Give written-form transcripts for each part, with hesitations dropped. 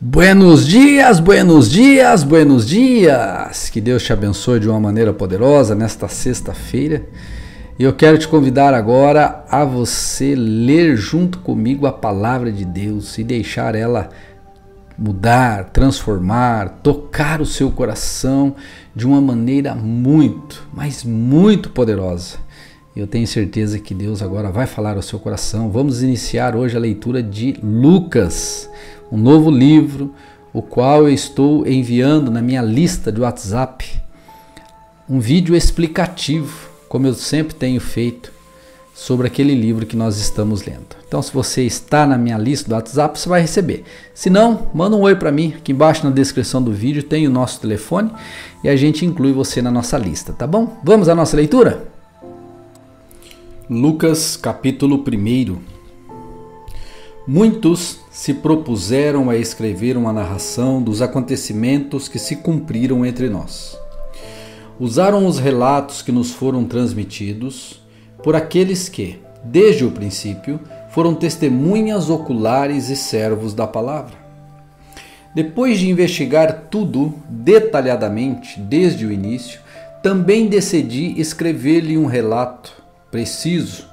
Buenos dias, buenos dias, buenos dias! Que Deus te abençoe de uma maneira poderosa nesta sexta-feira. E eu quero te convidar agora a você ler junto comigo a palavra de Deus e deixar ela mudar, transformar, tocar o seu coração de uma maneira muito, mas muito poderosa. Eu tenho certeza que Deus agora vai falar ao seu coração. Vamos iniciar hoje a leitura de Lucas, um novo livro, o qual eu estou enviando na minha lista de WhatsApp, um vídeo explicativo, como eu sempre tenho feito, sobre aquele livro que nós estamos lendo. Então, se você está na minha lista do WhatsApp, você vai receber. Se não, manda um oi para mim. Aqui embaixo na descrição do vídeo tem o nosso telefone e a gente inclui você na nossa lista, tá bom? Vamos à nossa leitura? Lucas capítulo 1. Muitos se propuseram a escrever uma narração dos acontecimentos que se cumpriram entre nós. Usaram os relatos que nos foram transmitidos por aqueles que, desde o princípio, foram testemunhas oculares e servos da palavra. Depois de investigar tudo detalhadamente desde o início, também decidi escrever-lhe um relato preciso,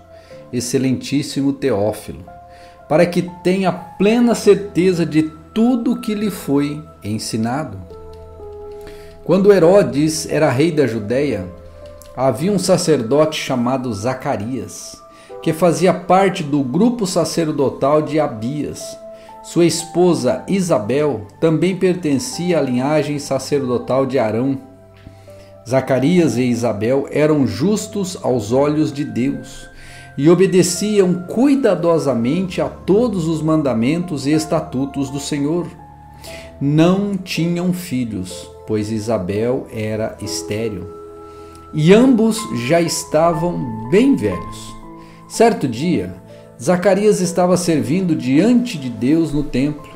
excelentíssimo Teófilo, para que tenha plena certeza de tudo o que lhe foi ensinado. Quando Herodes era rei da Judéia, havia um sacerdote chamado Zacarias, que fazia parte do grupo sacerdotal de Abias. Sua esposa Isabel também pertencia à linhagem sacerdotal de Arão. Zacarias e Isabel eram justos aos olhos de Deus e obedeciam cuidadosamente a todos os mandamentos e estatutos do Senhor. Não tinham filhos, pois Isabel era estéril, e ambos já estavam bem velhos. Certo dia, Zacarias estava servindo diante de Deus no templo,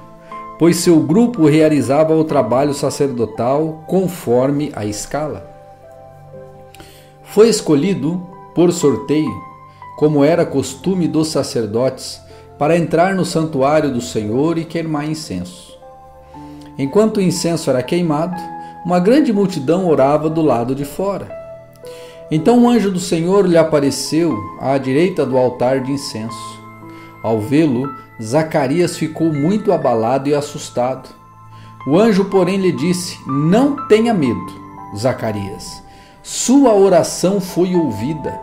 pois seu grupo realizava o trabalho sacerdotal conforme a escala. Foi escolhido por sorteio, como era costume dos sacerdotes, para entrar no santuário do Senhor e queimar incenso. Enquanto o incenso era queimado, uma grande multidão orava do lado de fora. Então um anjo do Senhor lhe apareceu à direita do altar de incenso. Ao vê-lo, Zacarias ficou muito abalado e assustado. O anjo, porém, lhe disse: "Não tenha medo, Zacarias. Sua oração foi ouvida.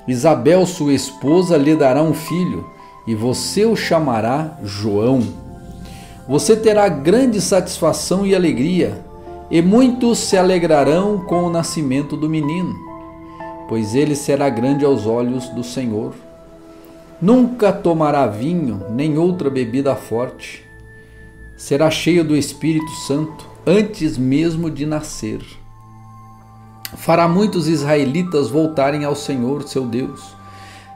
Isabel, sua esposa, lhe dará um filho, e você o chamará João. Você terá grande satisfação e alegria, e muitos se alegrarão com o nascimento do menino, pois ele será grande aos olhos do Senhor. Nunca tomará vinho, nem outra bebida forte. Será cheio do Espírito Santo, antes mesmo de nascer. Fará muitos israelitas voltarem ao Senhor, seu Deus.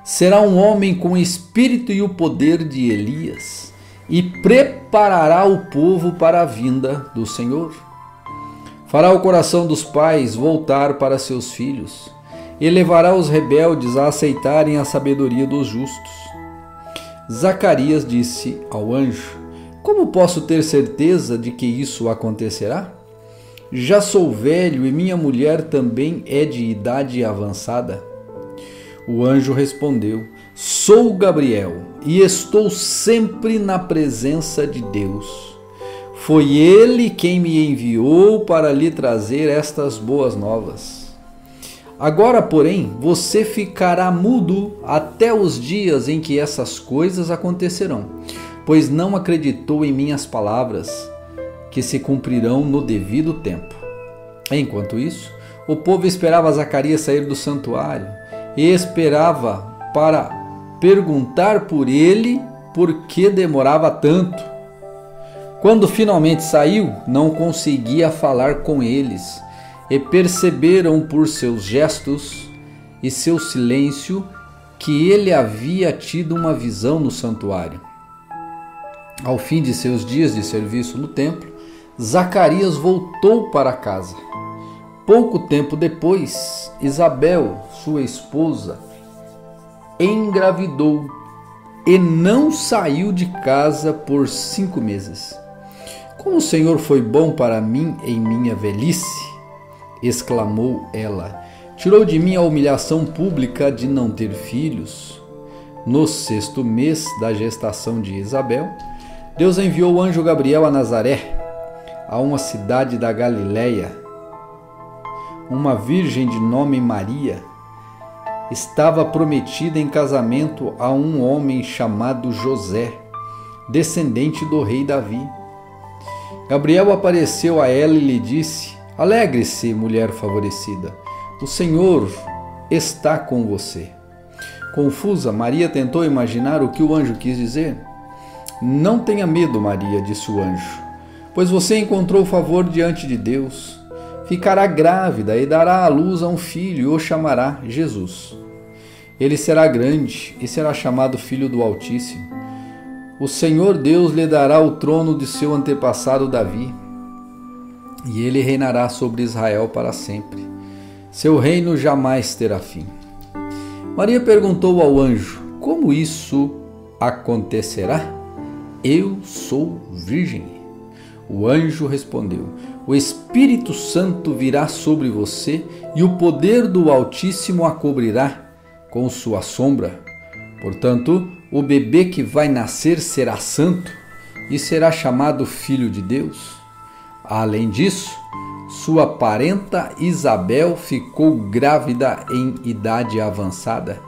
Será um homem com o espírito e o poder de Elias, e preparará o povo para a vinda do Senhor. Fará o coração dos pais voltar para seus filhos, e levará os rebeldes a aceitarem a sabedoria dos justos." Zacarias disse ao anjo: "Como posso ter certeza de que isso acontecerá? Já sou velho e minha mulher também é de idade avançada." O anjo respondeu: "Sou Gabriel e estou sempre na presença de Deus. Foi ele quem me enviou para lhe trazer estas boas novas. Agora, porém, você ficará mudo até os dias em que essas coisas acontecerão, pois não acreditou em minhas palavras, que se cumprirão no devido tempo." Enquanto isso, o povo esperava Zacarias sair do santuário e esperava para perguntar por ele por que demorava tanto. Quando finalmente saiu, não conseguia falar com eles, e perceberam por seus gestos e seu silêncio que ele havia tido uma visão no santuário. Ao fim de seus dias de serviço no templo, Zacarias voltou para casa. Pouco tempo depois, Isabel, sua esposa, engravidou e não saiu de casa por 5 meses. Como o Senhor foi bom para mim em minha velhice! Exclamou ela. Tirou de mim a humilhação pública de não ter filhos. No 6º mês da gestação de Isabel, Deus enviou o anjo Gabriel a Nazaré, a uma cidade da Galileia. Uma virgem de nome Maria estava prometida em casamento a um homem chamado José, descendente do rei Davi. Gabriel apareceu a ela e lhe disse: Alegre-se, mulher favorecida, o Senhor está com você. Confusa, Maria tentou imaginar o que o anjo quis dizer. Não tenha medo, Maria, disse o anjo, pois você encontrou favor diante de Deus. Ficará grávida e dará à luz a um filho e o chamará Jesus. Ele será grande e será chamado Filho do Altíssimo. O Senhor Deus lhe dará o trono de seu antepassado Davi, e ele reinará sobre Israel para sempre. Seu reino jamais terá fim. Maria perguntou ao anjo: Como isso acontecerá? Eu sou virgem. O anjo respondeu: O Espírito Santo virá sobre você e o poder do Altíssimo a cobrirá com sua sombra. Portanto, o bebê que vai nascer será santo e será chamado Filho de Deus. Além disso, sua parenta Isabel ficou grávida em idade avançada.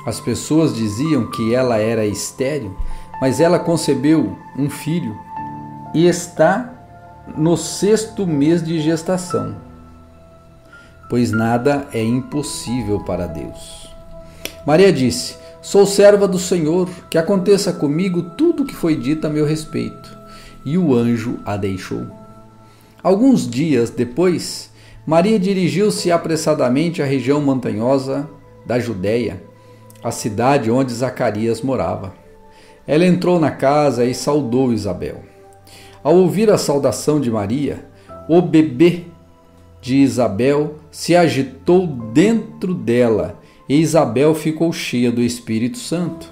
As pessoas diziam que ela era estéril, mas ela concebeu um filho e está no 6º mês de gestação, pois nada é impossível para Deus. Maria disse: Sou serva do Senhor, que aconteça comigo tudo o que foi dito a meu respeito. E o anjo a deixou. Alguns dias depois, Maria dirigiu-se apressadamente à região montanhosa da Judéia, a cidade onde Zacarias morava. Ela entrou na casa e saudou Isabel. Ao ouvir a saudação de Maria, o bebê de Isabel se agitou dentro dela e Isabel ficou cheia do Espírito Santo.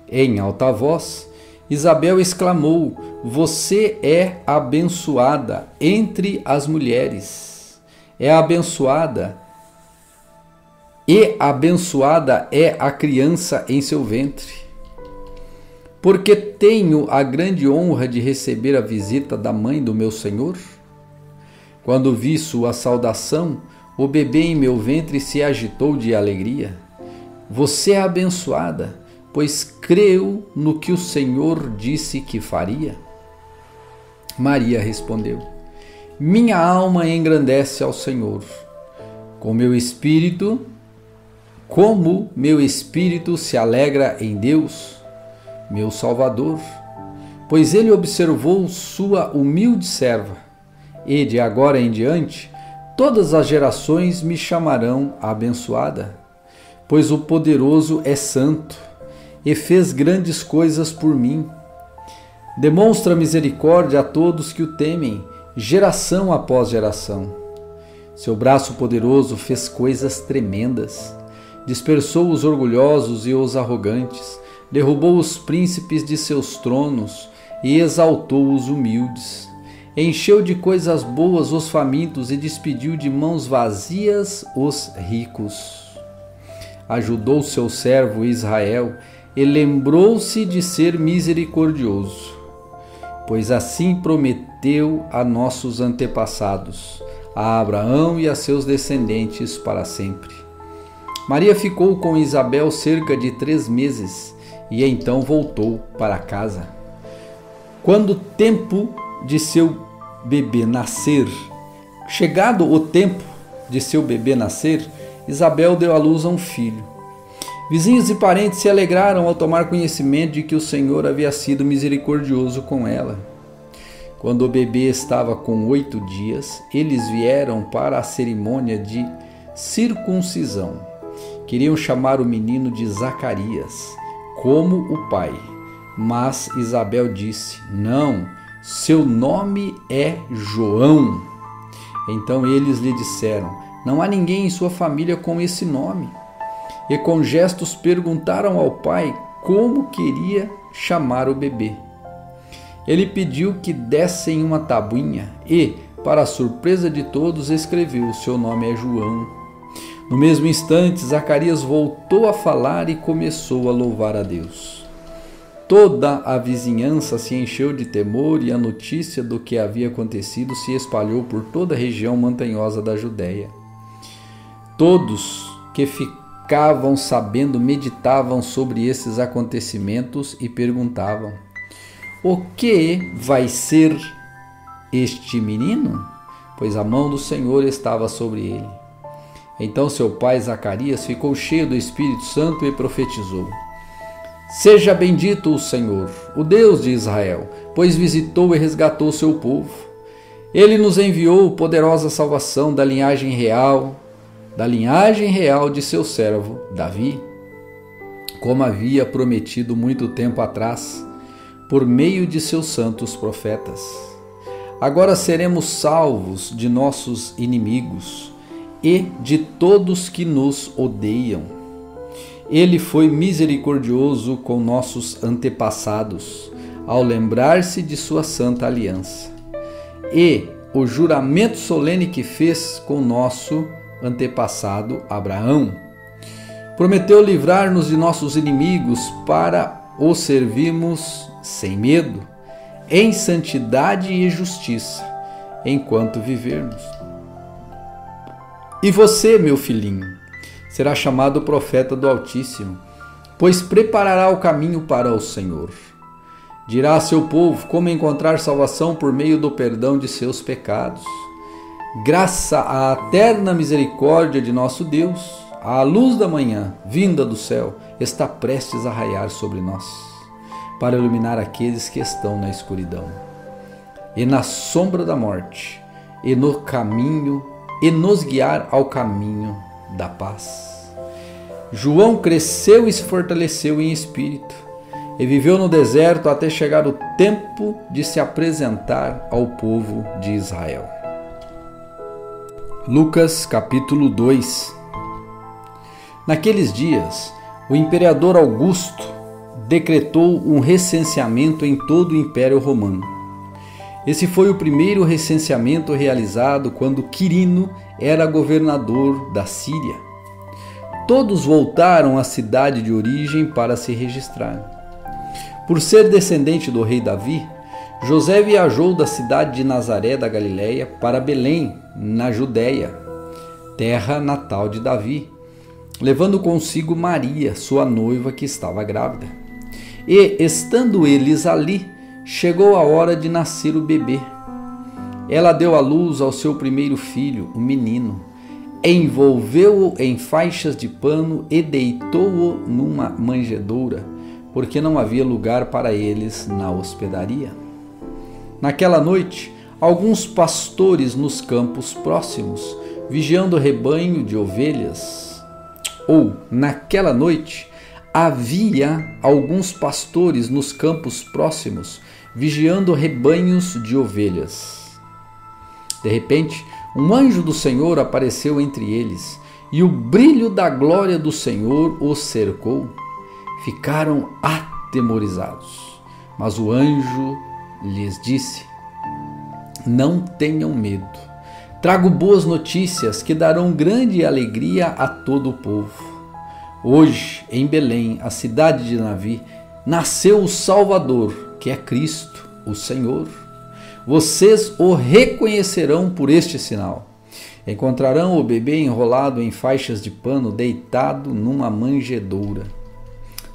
Em alta voz, Isabel exclamou: Você é abençoada entre as mulheres. Abençoada é a criança em seu ventre. Porque tenho a grande honra de receber a visita da mãe do meu Senhor? Quando vi sua saudação, o bebê em meu ventre se agitou de alegria. Você é abençoada, pois creu no que o Senhor disse que faria. Maria respondeu: Minha alma engrandece ao Senhor. Como meu espírito se alegra em Deus, meu Salvador, pois ele observou sua humilde serva, e de agora em diante todas as gerações me chamarão abençoada, pois o poderoso é santo e fez grandes coisas por mim. Demonstra misericórdia a todos que o temem, geração após geração. Seu braço poderoso fez coisas tremendas, dispersou os orgulhosos e os arrogantes, derrubou os príncipes de seus tronos e exaltou os humildes. Encheu de coisas boas os famintos e despediu de mãos vazias os ricos. Ajudou seu servo Israel e lembrou-se de ser misericordioso, pois assim prometeu a nossos antepassados, a Abraão e a seus descendentes para sempre. Maria ficou com Isabel cerca de 3 meses e então voltou para casa. Quando o tempo de seu bebê nascer, chegado o tempo de seu bebê nascer, Isabel deu à luz a um filho. Vizinhos e parentes se alegraram ao tomar conhecimento de que o Senhor havia sido misericordioso com ela. Quando o bebê estava com 8 dias, eles vieram para a cerimônia de circuncisão. Queriam chamar o menino de Zacarias, como o pai. Mas Isabel disse: Não, seu nome é João. Então eles lhe disseram: Não há ninguém em sua família com esse nome. E com gestos perguntaram ao pai como queria chamar o bebê. ele pediu que dessem uma tabuinha e, para a surpresa de todos, escreveu: seu nome é João. No mesmo instante, Zacarias voltou a falar e começou a louvar a Deus. Toda a vizinhança se encheu de temor e a notícia do que havia acontecido se espalhou por toda a região montanhosa da Judéia. Todos que ficavam sabendo meditavam sobre esses acontecimentos e perguntavam: o que vai ser este menino? Pois a mão do Senhor estava sobre ele. Então seu pai Zacarias ficou cheio do Espírito Santo e profetizou: seja bendito o Senhor, o Deus de Israel, pois visitou e resgatou seu povo. Ele nos enviou poderosa salvação da linhagem real de seu servo Davi, como havia prometido muito tempo atrás, por meio de seus santos profetas. Agora seremos salvos de nossos inimigos e de todos que nos odeiam. Ele foi misericordioso com nossos antepassados, ao lembrar-se de sua santa aliança, e o juramento solene que fez com nosso antepassado Abraão. Prometeu livrar-nos de nossos inimigos para o servirmos sem medo, em santidade e justiça, enquanto vivermos. E você, meu filhinho, será chamado profeta do Altíssimo, pois preparará o caminho para o Senhor. Dirá a seu povo como encontrar salvação por meio do perdão de seus pecados. Graças à eterna misericórdia de nosso Deus, a luz da manhã, vinda do céu, está prestes a raiar sobre nós, para iluminar aqueles que estão na escuridão e na sombra da morte, e no caminho, e nos guiar ao caminho da paz. João cresceu e se fortaleceu em espírito, e viveu no deserto até chegar o tempo de se apresentar ao povo de Israel. Lucas capítulo 2. Naqueles dias, o imperador Augusto decretou um recenseamento em todo o Império Romano. Esse foi o primeiro recenseamento realizado quando Quirino era governador da Síria. Todos voltaram à cidade de origem para se registrar. Por ser descendente do rei Davi, José viajou da cidade de Nazaré da Galileia para Belém, na Judéia, terra natal de Davi, levando consigo Maria, sua noiva, que estava grávida. E, estando eles ali, chegou a hora de nascer o bebê. Ela deu à luz ao seu primeiro filho, o menino, envolveu-o em faixas de pano e deitou-o numa manjedoura, porque não havia lugar para eles na hospedaria. Naquela noite, alguns pastores nos campos próximos, vigiando o rebanho de ovelhas, naquela noite, havia alguns pastores nos campos próximos, vigiando rebanhos de ovelhas. De repente, um anjo do Senhor apareceu entre eles, e o brilho da glória do Senhor os cercou. Ficaram atemorizados. Mas o anjo lhes disse: não tenham medo. Trago boas notícias que darão grande alegria a todo o povo. Hoje, em Belém, a cidade de Davi, nasceu o Salvador, que é Cristo, o Senhor. Vocês o reconhecerão por este sinal. Encontrarão o bebê enrolado em faixas de pano, deitado numa manjedoura.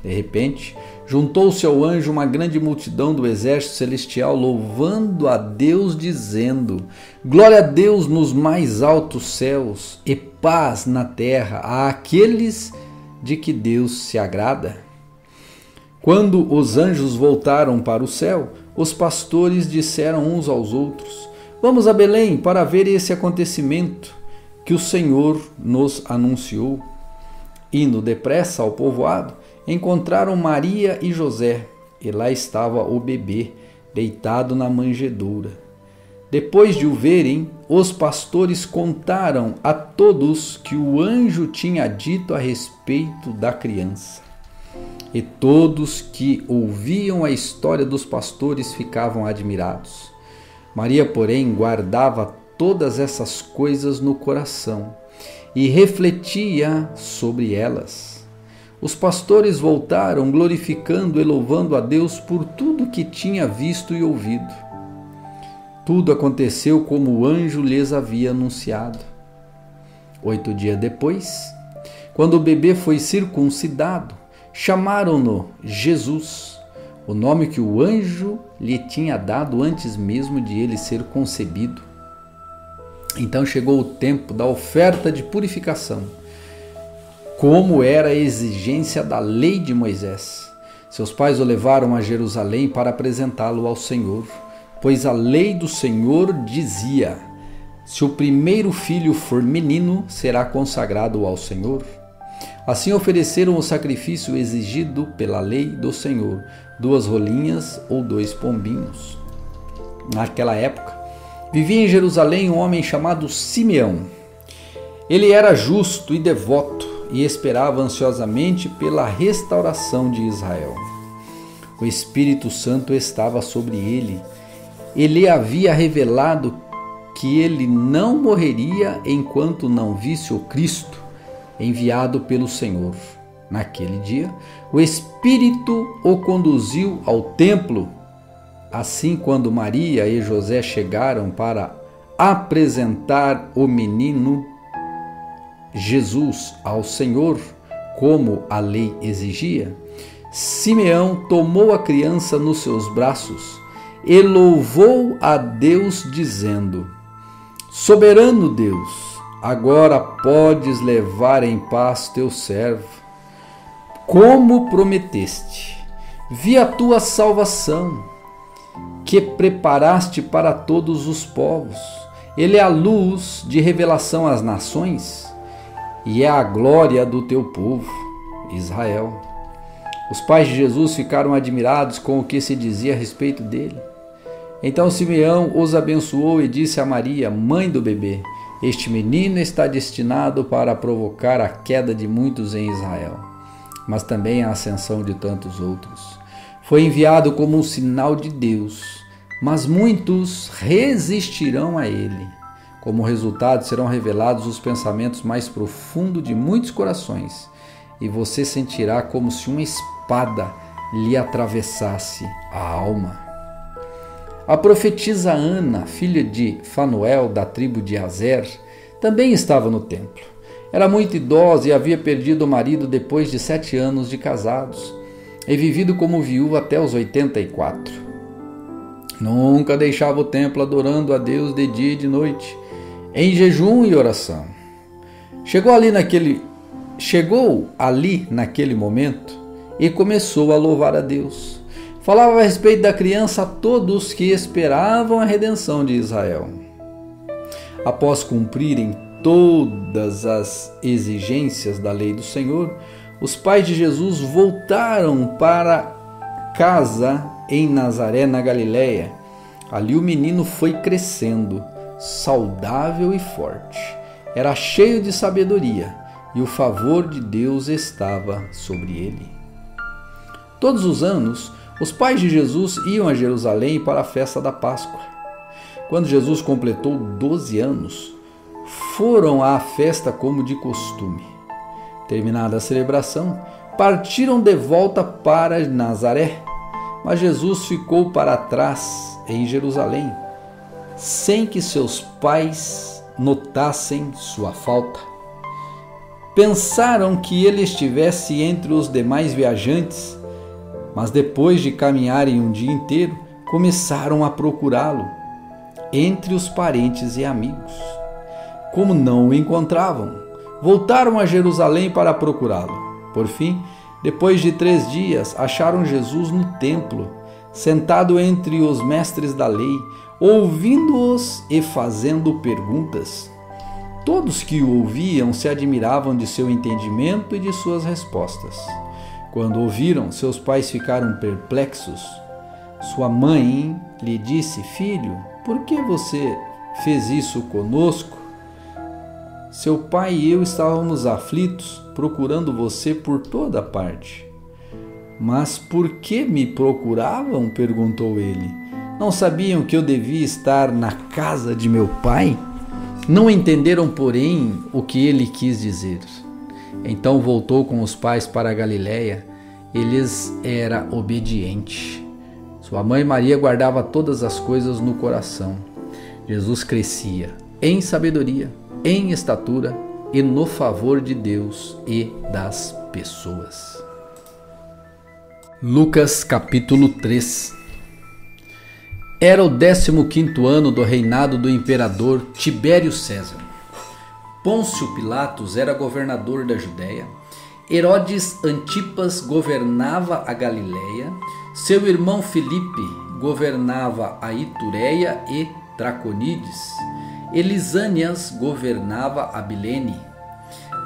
De repente, juntou-se ao anjo uma grande multidão do exército celestial, louvando a Deus, dizendo: glória a Deus nos mais altos céus e paz na terra àqueles de que Deus se agrada. Quando os anjos voltaram para o céu, os pastores disseram uns aos outros: vamos a Belém para ver esse acontecimento que o Senhor nos anunciou. Indo depressa ao povoado, encontraram Maria e José, e lá estava o bebê, deitado na manjedoura. Depois de o verem, os pastores contaram a todos que o anjo tinha dito a respeito da criança. E todos que ouviam a história dos pastores ficavam admirados. Maria, porém, guardava todas essas coisas no coração e refletia sobre elas. Os pastores voltaram, glorificando e louvando a Deus por tudo que tinha visto e ouvido. Tudo aconteceu como o anjo lhes havia anunciado. 8 dias depois, quando o bebê foi circuncidado, chamaram-no Jesus, o nome que o anjo lhe tinha dado antes mesmo de ele ser concebido. Então chegou o tempo da oferta de purificação, como era a exigência da lei de Moisés. Seus pais o levaram a Jerusalém para apresentá-lo ao Senhor, pois a lei do Senhor dizia: se o primeiro filho for menino, será consagrado ao Senhor. Assim ofereceram o sacrifício exigido pela lei do Senhor, 2 rolinhas ou 2 pombinhos. Naquela época, vivia em Jerusalém um homem chamado Simeão. Ele era justo e devoto e esperava ansiosamente pela restauração de Israel. O Espírito Santo estava sobre ele. Ele havia revelado que ele não morreria enquanto não visse o Cristo, enviado pelo Senhor. Naquele dia, o Espírito o conduziu ao templo. Assim, quando Maria e José chegaram para apresentar o menino Jesus ao Senhor, como a lei exigia, Simeão tomou a criança nos seus braços e louvou a Deus, dizendo: Soberano Deus, agora podes levar em paz teu servo, como prometeste. Vi a tua salvação, que preparaste para todos os povos. Ele é a luz de revelação às nações e é a glória do teu povo, Israel. Os pais de Jesus ficaram admirados com o que se dizia a respeito dele. Então Simeão os abençoou e disse a Maria, mãe do bebê: este menino está destinado para provocar a queda de muitos em Israel, mas também a ascensão de tantos outros. Foi enviado como um sinal de Deus, mas muitos resistirão a ele. Como resultado, serão revelados os pensamentos mais profundos de muitos corações, e você sentirá como se uma espada lhe atravessasse a alma. A profetisa Ana, filha de Fanuel, da tribo de Azer, também estava no templo. Era muito idosa e havia perdido o marido depois de 7 anos de casados, e vivido como viúva até os 84. Nunca deixava o templo adorando a Deus de dia e de noite, em jejum e oração. Chegou ali naquele momento e começou a louvar a Deus. Falava a respeito da criança a todos que esperavam a redenção de Israel. Após cumprirem todas as exigências da lei do Senhor, os pais de Jesus voltaram para casa em Nazaré, na Galileia. Ali o menino foi crescendo, saudável e forte. Era cheio de sabedoria e o favor de Deus estava sobre ele. Todos os anos, os pais de Jesus iam a Jerusalém para a festa da Páscoa. Quando Jesus completou 12 anos, foram à festa como de costume. Terminada a celebração, partiram de volta para Nazaré, mas Jesus ficou para trás em Jerusalém, sem que seus pais notassem sua falta. Pensaram que ele estivesse entre os demais viajantes, mas depois de caminharem um dia inteiro, começaram a procurá-lo entre os parentes e amigos. Como não o encontravam, voltaram a Jerusalém para procurá-lo. Por fim, depois de 3 dias, acharam Jesus no templo, sentado entre os mestres da lei, ouvindo-os e fazendo perguntas. Todos que o ouviam se admiravam de seu entendimento e de suas respostas. Quando ouviram, seus pais ficaram perplexos. Sua mãe lhe disse: Filho, por que você fez isso conosco? Seu pai e eu estávamos aflitos, procurando você por toda parte. Mas por que me procuravam? Perguntou ele. Não sabiam que eu devia estar na casa de meu pai? Não entenderam, porém, o que ele quis dizer. Então voltou com os pais para a Galiléia. Eles era obediente. Sua mãe Maria guardava todas as coisas no coração. Jesus crescia em sabedoria, em estatura e no favor de Deus e das pessoas. Lucas capítulo 3. Era o 15º ano do reinado do imperador Tibério César. Pôncio Pilatos era governador da Judéia. Herodes Antipas governava a Galiléia. Seu irmão Filipe governava a Itureia e Traconides. Elisânias governava a Bilene.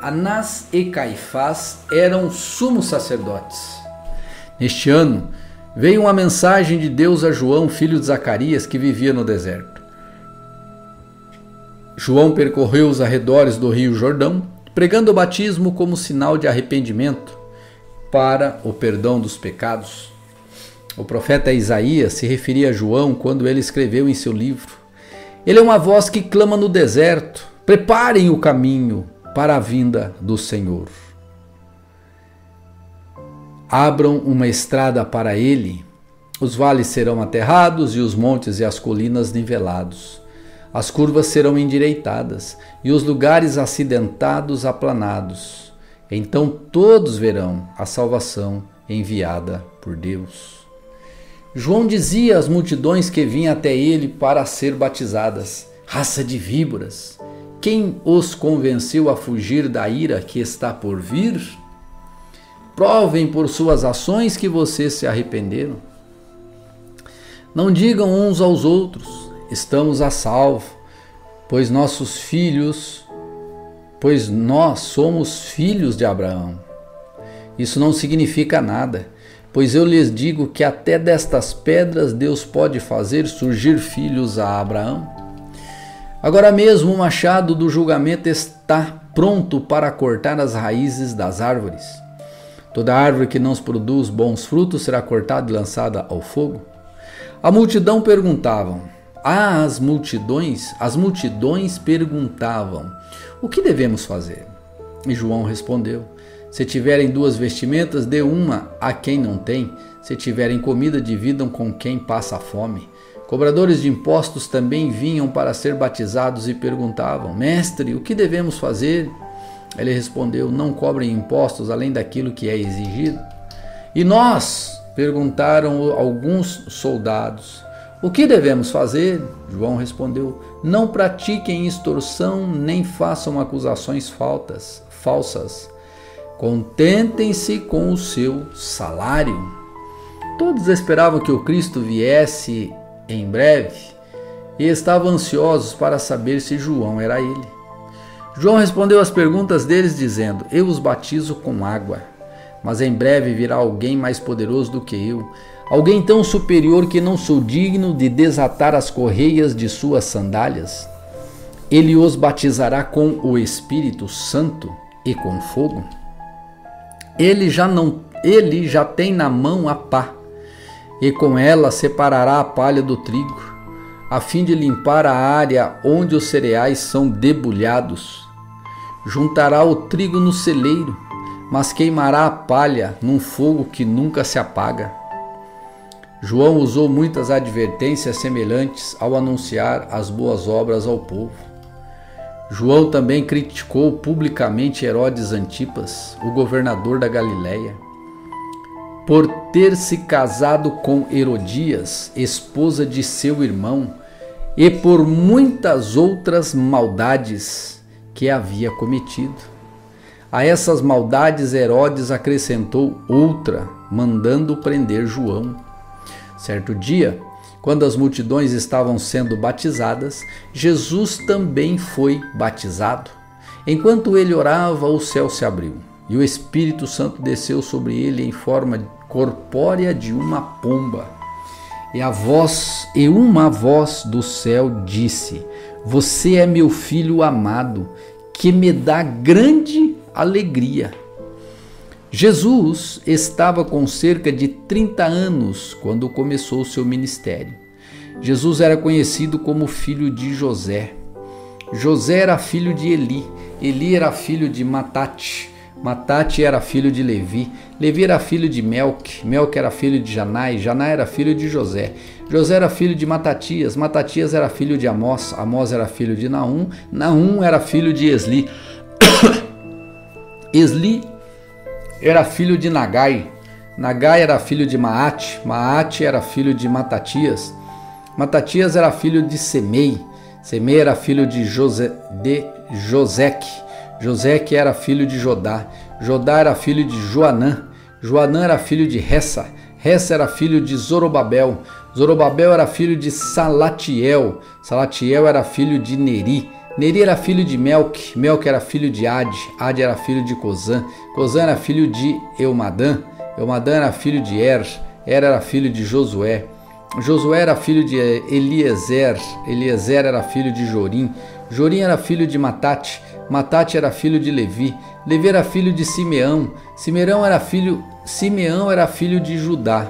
Anás e Caifás eram sumos sacerdotes. Neste ano, veio uma mensagem de Deus a João, filho de Zacarias, que vivia no deserto. João percorreu os arredores do rio Jordão, pregando o batismo como sinal de arrependimento para o perdão dos pecados. O profeta Isaías se referia a João quando ele escreveu em seu livro: Ele é uma voz que clama no deserto, preparem o caminho para a vinda do Senhor. Abram uma estrada para ele, os vales serão aterrados e os montes e as colinas nivelados. As curvas serão endireitadas e os lugares acidentados aplanados. Então todos verão a salvação enviada por Deus. João dizia às multidões que vinham até ele para ser batizadas: raça de víboras, quem os convenceu a fugir da ira que está por vir? Provem por suas ações que vocês se arrependeram. Não digam uns aos outros: estamos a salvo, pois nós somos filhos de Abraão. Isso não significa nada, pois eu lhes digo que até destas pedras Deus pode fazer surgir filhos a Abraão. Agora mesmo o machado do julgamento está pronto para cortar as raízes das árvores. Toda árvore que não produz bons frutos será cortada e lançada ao fogo. A multidão perguntavam. As multidões perguntavam: o que devemos fazer? E João respondeu: se tiverem 2 vestimentas, dê uma a quem não tem. Se tiverem comida, dividam com quem passa fome. Cobradores de impostos também vinham para ser batizados e perguntavam: mestre, o que devemos fazer? Ele respondeu: não cobrem impostos além daquilo que é exigido. E nós? Perguntaram alguns soldados. O que devemos fazer? João respondeu: não pratiquem extorsão nem façam acusações falsas. Contentem-se com o seu salário. Todos esperavam que o Cristo viesse em breve e estavam ansiosos para saber se João era ele. João respondeu às perguntas deles dizendo: eu os batizo com água, mas em breve virá alguém mais poderoso do que eu, alguém tão superior que não sou digno de desatar as correias de suas sandálias. Ele os batizará com o Espírito Santo e com fogo. Ele já tem na mão a pá, e com ela separará a palha do trigo, a fim de limpar a área onde os cereais são debulhados. Juntará o trigo no celeiro, mas queimará a palha num fogo que nunca se apaga. João usou muitas advertências semelhantes ao anunciar as boas obras ao povo. João também criticou publicamente Herodes Antipas, o governador da Galiléia, por ter se casado com Herodias, esposa de seu irmão, e por muitas outras maldades que havia cometido. A essas maldades Herodes acrescentou outra, mandando prender João. Certo dia, quando as multidões estavam sendo batizadas, Jesus também foi batizado. Enquanto ele orava, o céu se abriu, e o Espírito Santo desceu sobre ele em forma corpórea de uma pomba. E uma voz do céu disse: você é meu filho amado, que me dá grande alegria. Jesus estava com cerca de 30 anos quando começou o seu ministério. Jesus era conhecido como filho de José. José era filho de Eli. Eli era filho de Matate. Matate era filho de Levi. Levi era filho de Melque. Melque era filho de Janai. Janai era filho de José. José era filho de Matatias. Matatias era filho de Amós. Amós era filho de Naum. Naum era filho de Esli. Esli era filho de Nagai. Nagai era filho de Maate. Maate era filho de Matatias. Matatias era filho de Semei. Semei era filho de Joseque. Joseque era filho de Jodá. Jodá era filho de Joanã. Joanã era filho de Ressa. Ressa era filho de Zorobabel. Zorobabel era filho de Salatiel. Salatiel era filho de Neri. Neri era filho de Melque. Melque era filho de Ade. Ade era filho de Cozã. Cozã era filho de Eumadã. Eumadã era filho de Er era filho de Josué. Josué era filho de Eliezer. Eliezer era filho de Jorim. Jorim era filho de Matate. Matate era filho de Levi. Levi era filho de Simeão. Simeão era filho de Judá.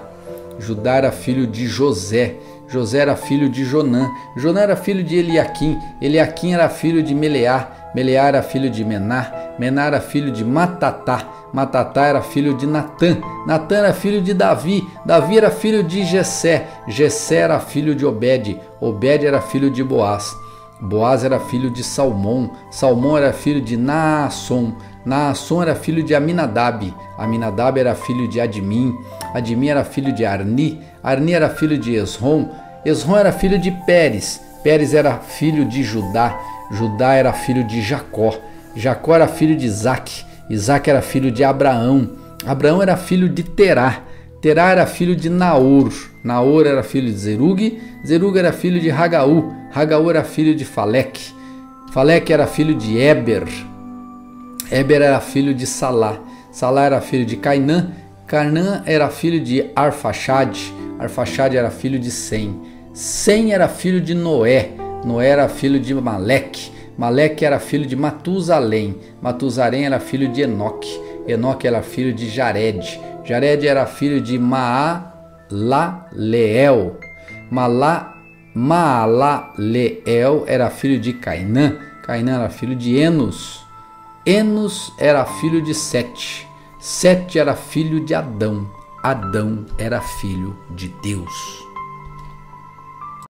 Judá era filho de José. José era filho de Jonã. Jonã era filho de Eliaquim. Eliaquim era filho de Meleá. Meleá era filho de Mená. Mená era filho de Matatá. Matatá era filho de Natã. Natã era filho de Davi. Davi era filho de Jessé. Jessé era filho de Obed. Obed era filho de Boaz. Boaz era filho de Salmão. Salmão era filho de Naasson. Naasson era filho de Aminadab. Aminadab era filho de Admim. Admim era filho de Arni. Arni era filho de Esrom. Esrom era filho de Pérez. Pérez era filho de Judá. Judá era filho de Jacó. Jacó era filho de Isaque. Isaque era filho de Abraão. Abraão era filho de Terá. Terá era filho de Naor. Naor era filho de Zerug. Zerug era filho de Hagaú. Hagaú era filho de Faleque. Faleque era filho de Éber. Éber era filho de Salá. Salá era filho de Cainã. Cainã era filho de Arfaxade. Arfaxade era filho de Sem. Sem era filho de Noé. Noé era filho de Maleque. Maleque era filho de Matusalém. Matusalém era filho de Enoque. Enoque era filho de Jared. Jared era filho de Maalaleel. Maalaleel era filho de Cainã. Cainã era filho de Enos. Enos era filho de Sete. Sete era filho de Adão. Adão era filho de Deus.